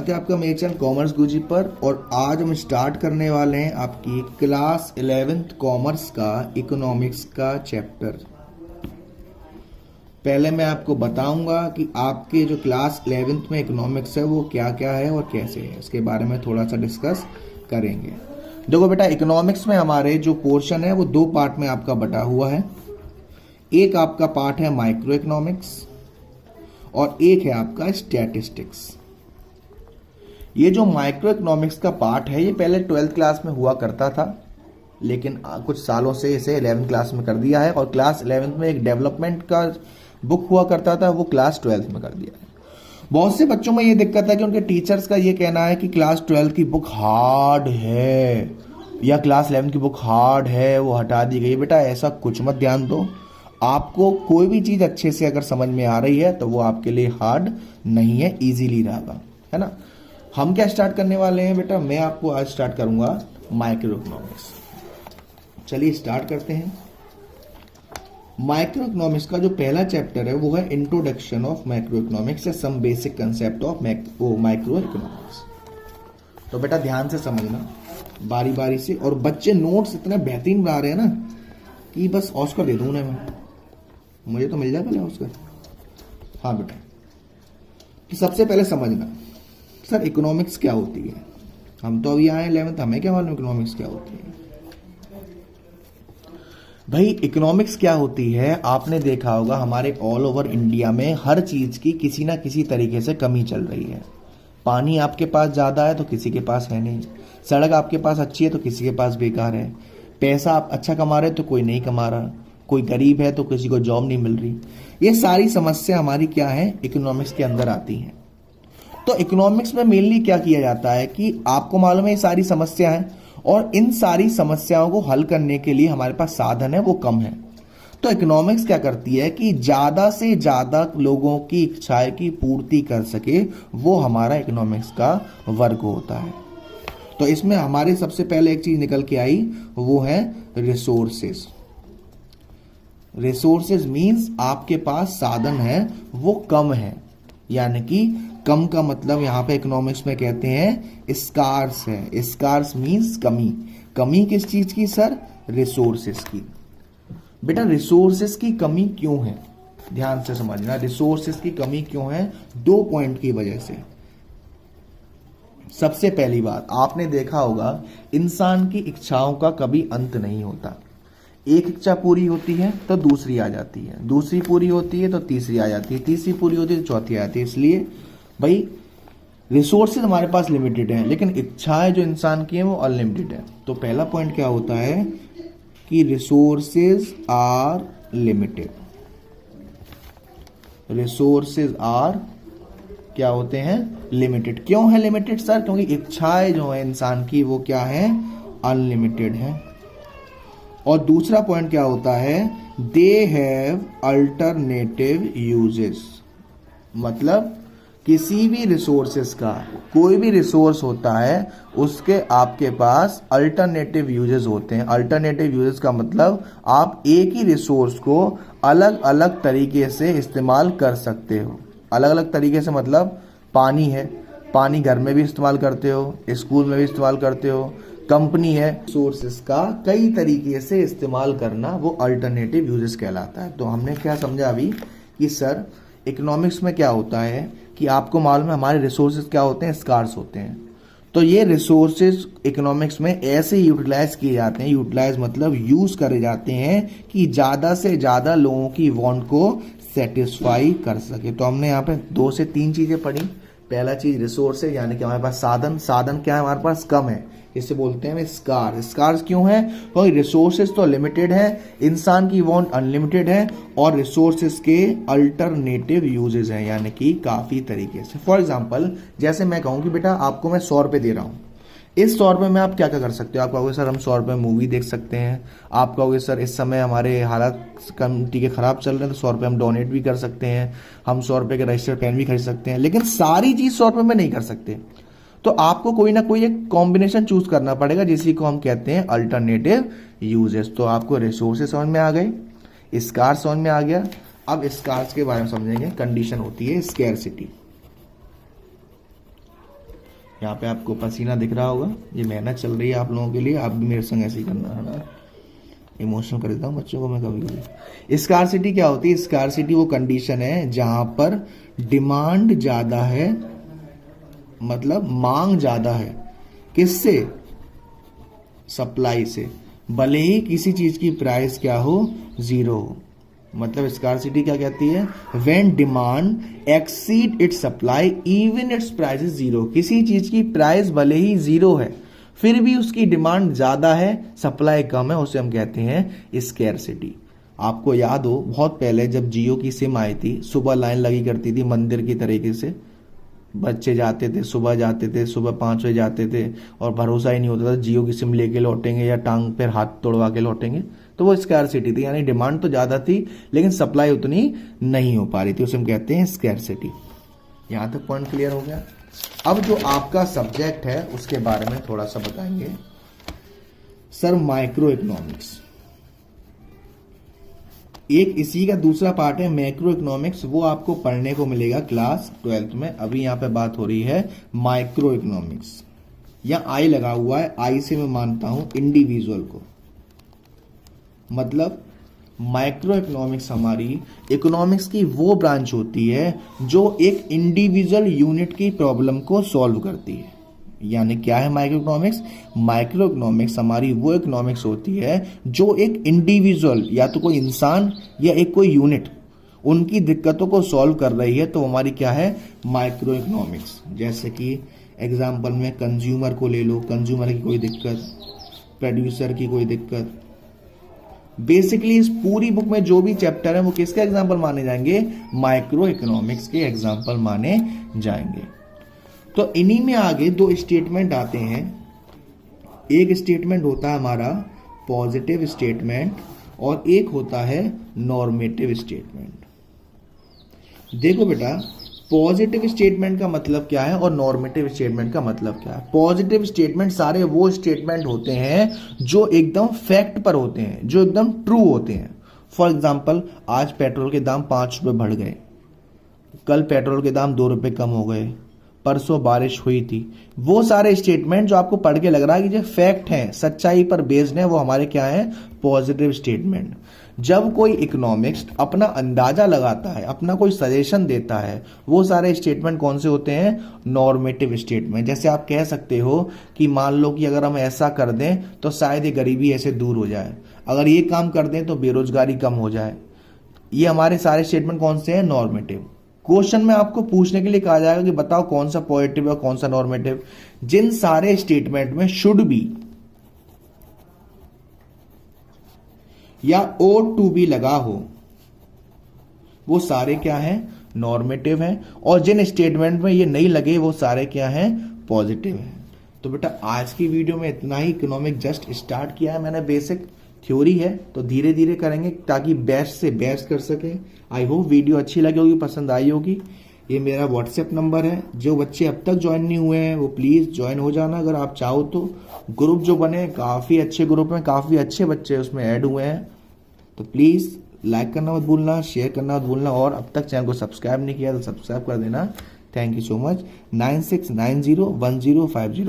स्वागत है आपका मेरे चैनल कॉमर्स गुरुजी पर। और आज हम स्टार्ट करने वाले हैं आपकी क्लास 11th कॉमर्स का इकोनॉमिक्स का चैप्टर। पहले मैं आपको बताऊंगा कि आपके जो क्लास 11th में इकोनॉमिक्स है वो क्या क्या है और कैसे है, इसके बारे में थोड़ा सा डिस्कस करेंगे। देखो बेटा, इकोनॉमिक्स में हमारे जो पोर्शन है वो दो पार्ट में आपका बटा हुआ है। एक आपका पार्ट है माइक्रो इकोनॉमिक्स और एक है आपका स्टैटिस्टिक्स। ये जो माइक्रो इकोनॉमिक्स का पार्ट है ये पहले 12th क्लास में हुआ करता था, लेकिन कुछ सालों से इसे 11th क्लास में कर दिया है। और क्लास 11th में एक डेवलपमेंट का बुक हुआ करता था, वो क्लास 12th में कर दिया है। बहुत से बच्चों में ये दिक्कत है कि उनके टीचर्स का ये कहना है कि क्लास 12th की बुक हार्ड है या क्लास 11th की बुक हार्ड है, वो हटा दी गई। बेटा ऐसा कुछ मत ध्यान दो। आपको कोई भी चीज़ अच्छे से अगर समझ में आ रही है तो वो आपके लिए हार्ड नहीं है, इजीली रहेगा, है ना। हम क्या स्टार्ट करने वाले हैं बेटा, मैं आपको आज स्टार्ट करूंगा माइक्रो इकोनॉमिक्स। चलिए स्टार्ट करते हैं। माइक्रो इकोनॉमिक्स का जो पहला चैप्टर है वो है इंट्रोडक्शन ऑफ माइक्रो इकोनॉमिक्स या some basic concept of micro economics. तो बेटा ध्यान से समझना, बारी बारी से। और बच्चे नोट्स इतने बेहतरीन बना रहे हैं ना कि बस ऑस्कर दे दूं उन्हें मैं, मुझे तो मिल जाए पहले ऑस्कर। हाँ बेटा, तो सबसे पहले समझना सर इकोनॉमिक्स क्या होती है। हम तो अभी आए 11th, हमें क्या मालूम इकोनॉमिक्स क्या होती है। भाई इकोनॉमिक्स क्या होती है, आपने देखा होगा हमारे ऑल ओवर इंडिया में हर चीज की किसी ना किसी तरीके से कमी चल रही है। पानी आपके पास ज्यादा है तो किसी के पास है नहीं, सड़क आपके पास अच्छी है तो किसी के पास बेकार है, पैसा आप अच्छा कमा रहे तो कोई नहीं कमा रहा, कोई गरीब है तो किसी को जॉब नहीं मिल रही। ये सारी समस्या हमारी क्या है, इकोनॉमिक्स के अंदर आती हैं। तो इकोनॉमिक्स में मेनली क्या किया जाता है कि आपको मालूम है ये सारी समस्या है और इन सारी समस्याओं को हल करने के लिए हमारे पास साधन है वो कम है। तो इकोनॉमिक्स क्या करती है कि ज्यादा से ज्यादा लोगों की इच्छाएं की पूर्ति कर सके, वो हमारा इकोनॉमिक्स का वर्ग होता है। तो इसमें हमारे सबसे पहले एक चीज निकल के आई, वो है रिसोर्सेज। रिसोर्सेज मीन्स आपके पास साधन है वो कम है, यानी कि कम का मतलब यहाँ पे इकोनॉमिक्स में कहते हैं स्कार्स है। स्कार्स मीन्स कमी। कमी किस चीज की सर, रिसोर्सेज की। बेटा रिसोर्सेज की कमी क्यों है, ध्यान से समझना। रिसोर्सेज की कमी क्यों है, दो पॉइंट की वजह से। सबसे पहली बात, आपने देखा होगा इंसान की इच्छाओं का कभी अंत नहीं होता। एक इच्छा पूरी होती है तो दूसरी आ जाती है, दूसरी पूरी होती है तो तीसरी आ जाती है, तीसरी पूरी होती है तो चौथी आ जाती है। इसलिए भाई रिसोर्सेज हमारे पास लिमिटेड है, लेकिन इच्छाएं जो इंसान की है वो अनलिमिटेड है। तो पहला पॉइंट क्या होता है कि resources are limited. Resources are क्या होते हैं, लिमिटेड। क्यों है लिमिटेड सर, क्योंकि इच्छाएं जो है इंसान की वो क्या है, अनलिमिटेड है। और दूसरा पॉइंट क्या होता है, दे हैव अल्टरनेटिव यूजेस। मतलब किसी भी रिसोर्सेस का, कोई भी रिसोर्स होता है उसके आपके पास अल्टरनेटिव यूजेस होते हैं। अल्टरनेटिव यूजेस का मतलब आप एक ही रिसोर्स को अलग अलग तरीके से इस्तेमाल कर सकते हो। अलग अलग तरीके से मतलब पानी है, पानी घर में भी इस्तेमाल करते हो, स्कूल में भी इस्तेमाल करते हो, कंपनी है। सोर्सेस का कई तरीके से इस्तेमाल करना वो अल्टरनेटिव यूजेस कहलाता है। तो हमने क्या समझा अभी कि सर इकोनॉमिक्स में क्या होता है कि आपको मालूम है हमारे रिसोर्सेज क्या होते हैं, स्कार्स होते हैं। तो ये रिसोर्सेज इकोनॉमिक्स में ऐसे यूटिलाइज किए जाते हैं, यूटिलाइज मतलब यूज करे जाते हैं कि ज्यादा से ज्यादा लोगों की वांट को सेटिस्फाई कर सके। तो हमने यहाँ पे 2 से 3 चीजें पढ़ी। पहला चीज रिसोर्स है, यानी कि हमारे पास साधन। साधन क्या है, हमारे पास कम है, इसे बोलते हैं स्कार। स्कार्स क्यों है, क्योंकि रिसोर्सेज तो लिमिटेड है, इंसान की वांट अनलिमिटेड है और रिसोर्सेज के अल्टरनेटिव यूजेस हैं, यानी कि काफी तरीके से। फॉर एग्जांपल जैसे मैं कहूँ कि बेटा आपको मैं 100 रुपये दे रहा हूँ, इस 100 रुपये में आप क्या क्या कर सकते हो। आप कहोगे सर हम 100 रुपये मूवी देख सकते हैं। आप कहोगे सर इस समय हमारे हालात कम्युनिटी के खराब चल रहे हैं तो 100 रुपये हम डोनेट भी कर सकते हैं, हम 100 रुपये के रजिस्टर पेन भी खरीद सकते हैं। लेकिन सारी चीज 100 रुपये में नहीं कर सकते, तो आपको कोई ना कोई एक कॉम्बिनेशन चूज करना पड़ेगा, जिसी को हम कहते हैं अल्टरनेटिव यूजेस। तो आपको रिसोर्सेज समझ में आ गए, स्कार समझ में आ गया। अब स्कार्स के बारे में समझेंगे। कंडीशन होती है स्कैरसिटी। यहाँ पे आपको पसीना दिख रहा होगा, ये मेहनत चल रही है आप लोगों के लिए, आप भी मेरे संग ऐसे ही करना है ना। इमोशनल कर देता हूँ बच्चों को मैं कभी कभी। स्कार्सिटी क्या होती है? स्कार्सिटी वो कंडीशन है जहां पर डिमांड ज्यादा है, मतलब मांग ज्यादा है, किससे? सप्लाई से, भले ही किसी चीज की प्राइस क्या हो? जीरो हो। मतलब स्कार्सिटी क्या कहती है? When demand exceed it's supply even it's price is zero. किसी चीज की प्राइस भले ही जीरो है फिर भी उसकी डिमांड ज्यादा है, सप्लाई कम है, उसे हम कहते हैं स्कैरसिटी। आपको याद हो बहुत पहले जब जियो की सिम आई थी, सुबह लाइन लगी करती थी मंदिर की तरीके से, बच्चे जाते थे, सुबह 5 बजे जाते थे और भरोसा ही नहीं होता था जियो की सिम लेके लौटेंगे या टांग पर हाथ तोड़वा के लौटेंगे। तो वो स्कैरसिटी थी, यानी डिमांड तो ज्यादा थी लेकिन सप्लाई उतनी नहीं हो पा रही थी, उसे हम कहते हैं स्कैरसिटी। यहां तक पॉइंट क्लियर हो गया। अब जो आपका सब्जेक्ट है उसके बारे में थोड़ा सा बताएंगे सर। माइक्रो इकोनॉमिक्स एक इसी का दूसरा पार्ट है मैक्रो इकोनॉमिक्स, वो आपको पढ़ने को मिलेगा क्लास 12th में। अभी यहां पे बात हो रही है माइक्रो इकोनॉमिक्स। यहां आई लगा हुआ है, आई से मैं मानता हूं इंडिविजुअल को, मतलब माइक्रो इकोनॉमिक्स हमारी इकोनॉमिक्स की वो ब्रांच होती है जो एक इंडिविजुअल यूनिट की प्रॉब्लम को सॉल्व करती है। यानी क्या है माइक्रो इकोनॉमिक्स? माइक्रो इकोनॉमिक्स हमारी वो इकोनॉमिक्स होती है जो एक इंडिविजुअल, या तो कोई इंसान या एक कोई यूनिट, उनकी दिक्कतों को सॉल्व कर रही है, तो हमारी क्या है? Micro economics. जैसे कि एग्जाम्पल में कंज्यूमर को ले लो, कंज्यूमर की कोई दिक्कत, प्रोड्यूसर की कोई दिक्कत। बेसिकली इस पूरी बुक में जो भी चैप्टर है वो किसके एग्जाम्पल माने जाएंगे? माइक्रो इकोनॉमिक्स के एग्जाम्पल माने जाएंगे। तो इन्हीं में आगे दो स्टेटमेंट आते हैं। एक स्टेटमेंट होता है हमारा पॉजिटिव स्टेटमेंट और एक होता है नॉर्मेटिव स्टेटमेंट। देखो बेटा, पॉजिटिव स्टेटमेंट का मतलब क्या है और नॉर्मेटिव स्टेटमेंट का मतलब क्या है? पॉजिटिव स्टेटमेंट सारे वो स्टेटमेंट होते हैं जो एकदम फैक्ट पर होते हैं, जो एकदम ट्रू होते हैं। फॉर एग्जाम्पल, आज पेट्रोल के दाम 5 रुपए बढ़ गए, कल पेट्रोल के दाम 2 रुपए कम हो गए, परसों बारिश हुई थी। वो सारे स्टेटमेंट जो आपको पढ़ के लग रहा है कि जो फैक्ट हैं, सच्चाई पर बेस्ड हैं, वो हमारे क्या है? Positive statement. जब कोई इकोनॉमिक्स अपना अंदाजा लगाता है, अपना कोई सजेशन देता है, वो सारे स्टेटमेंट कौन से होते हैं? Normative statement. जैसे आप कह सकते हो कि मान लो कि अगर हम ऐसा कर दें तो शायद ये गरीबी ऐसे दूर हो जाए, अगर ये काम कर दें तो बेरोजगारी कम हो जाए। ये हमारे सारे स्टेटमेंट कौन से हैं? नॉर्मेटिव। क्वेश्चन में आपको पूछने के लिए कहा जाएगा कि बताओ कौन सा पॉजिटिव और कौन सा नॉर्मेटिव। जिन सारे स्टेटमेंट में शुड बी या ought to be लगा हो वो सारे क्या हैं? नॉर्मेटिव हैं। और जिन स्टेटमेंट में ये नहीं लगे वो सारे क्या हैं? पॉजिटिव हैं। तो बेटा आज की वीडियो में इतना ही। इकोनॉमिक जस्ट स्टार्ट किया है मैंने, बेसिक थ्योरी है, तो धीरे धीरे करेंगे ताकि बेस्ट से बेस्ट कर सके। आई होप वीडियो अच्छी लगी होगी, पसंद आई होगी। ये मेरा व्हाट्सएप नंबर है। जो बच्चे अब तक ज्वाइन नहीं हुए हैं वो प्लीज ज्वाइन हो जाना अगर आप चाहो तो। ग्रुप जो बने काफी अच्छे ग्रुप में, काफी अच्छे बच्चे उसमें ऐड हुए हैं, तो प्लीज लाइक करना मत भूलना, शेयर करना मत भूलना, और अब तक चैनल को सब्सक्राइब नहीं किया तो सब्सक्राइब कर देना। Thank you so much. 96901050